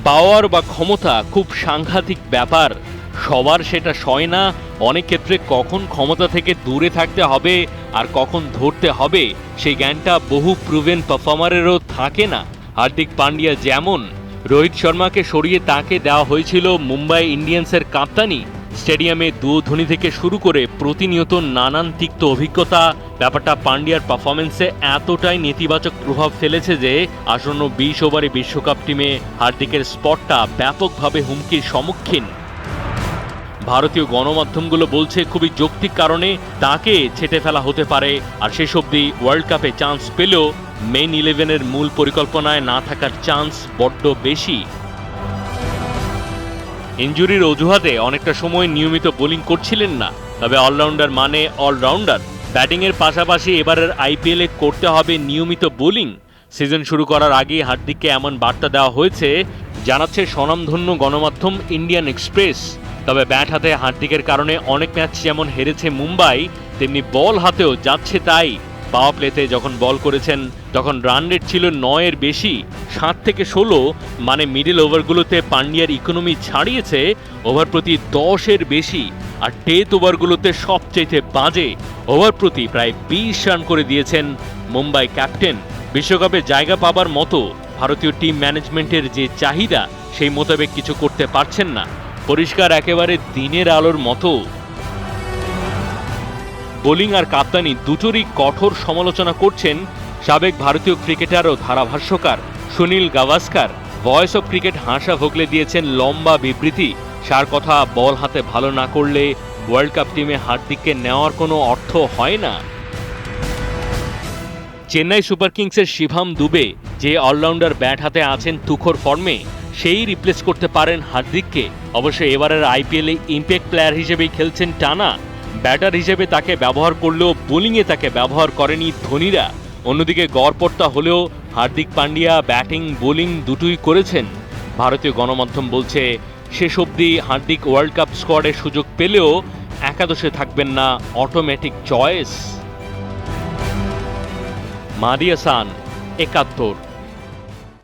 পাওয়ার বা ক্ষমতা খুব সাংঘাতিক ব্যাপার, সবার সেটা সয় না। অনেক ক্ষেত্রে কখন ক্ষমতা থেকে দূরে থাকতে হবে আর কখন ধরতে হবে সেই জ্ঞানটা বহু প্রুভেন পারফর্মারেরও থাকে না। হার্দিক পান্ডিয়া যেমন, রোহিত শর্মাকে সরিয়ে তাকে দেওয়া হয়েছিল মুম্বাই ইন্ডিয়ান্সের কাপ্তানি। স্টেডিয়ামে দুধনি থেকে শুরু করে প্রতিনিয়ত নানান তিক্ত অভিজ্ঞতা, ব্যাপারটা পান্ডিয়ার পারফরমেন্সে এতটাই নেতিবাচক প্রভাব ফেলেছে যে আসন্ন 20 ওভারে বিশ্বকাপ টিমে হার্দিকের স্পটটা ব্যাপকভাবে হুমকির সম্মুখীন। ভারতীয় গণমাধ্যমগুলো বলছে খুবই যৌক্তিক কারণে তাকে ছেটে ফেলা হতে পারে, আর শেষ অবধি ওয়ার্ল্ড কাপে চান্স পেলেও মেইন 11-এর মূল পরিকল্পনায় না থাকার চান্স বড্ড বেশি। ইনজুরির অজুহাতে অনেকটা সময় নিয়মিত বোলিং করছিলেন না, তবে অলরাউন্ডার মানে অলরাউন্ডার। ব্যাটিংয়ের পাশাপাশি এবারের আইপিএলে করতে হবে নিয়মিত বোলিং। সিজন শুরু করার আগেই হার্দিককে এমন বার্তা দেওয়া হয়েছে, জানাচ্ছে স্বনামধন্য গণমাধ্যম ইন্ডিয়ান এক্সপ্রেস। তবে ব্যাট হাতে হার্দিকের কারণে অনেক ম্যাচ যেমন হেরেছে মুম্বাই, তেমনি বল হাতেও যাচ্ছে তাই। পাওয়ার প্লেতে যখন বল করেছেন তখন রান রেট ছিল 9-এর বেশি, 7 থেকে 16, মানে মিডল ওভারগুলোতে পান্ডিয়ার ইকোনমি ছাড়িয়েছে ওভার প্রতি 10-এর বেশি। আর ডেথ ওভারগুলোতে সবচেয়ে বাজে, ওভার প্রতি প্রায় 20 রান করে দিয়েছেন মুম্বাই ক্যাপ্টেন। বিশ্বকাপে জায়গা পাবার মতো ভারতীয় টিম ম্যানেজমেন্টের যে চাহিদা সেই মোতাবেক কিছু করতে পারছেন না, পরিষ্কার একেবারে দিনের আলোর মতো। বোলিং আর কাপ্তানি দুটোরই কঠোর সমালোচনা করছেন সাবেক ভারতীয় ক্রিকেটার ও ধারাভাষ্যকার Sunil Gavaskar. Voice of cricket Harsha Bhogle দিয়েছেন লম্বা বিবৃতি। সার কথা, বল হাতে ভালো না করলে ওয়ার্ল্ড কাপ টিমে হার্দিককে নেওয়ার কোনো অর্থ হয় না। চেন্নাই সুপার কিংসের শিভাম দুবে যে অলরাউন্ডার ব্যাট হাতে আছেন তুখোর ফর্মে, সেই রিপ্লেস করতে পারেন হার্দিককে। অবশ্য এবারের আইপিএলে ইম্প্যাক্ট প্লেয়ার হিসেবেই খেলছেন টানা। ব্যাটার হিসেবে তাকে ব্যবহার করলেও বোলিংয়ে তাকে ব্যবহার করেনি ধোনিরা। অন্যদিকে গড়পড়তা হলেও হার্দিক পান্ডিয়া ব্যাটিং বোলিং দুটোই করেছেন। ভারতীয় গণমাধ্যম বলছে শেষ অবধি হার্দিক ওয়ার্ল্ড কাপ স্কোয়াডে সুযোগ পেলেও একাদশে থাকবেন না অটোমেটিক চয়েস। মাহদী হাসান, ৭১।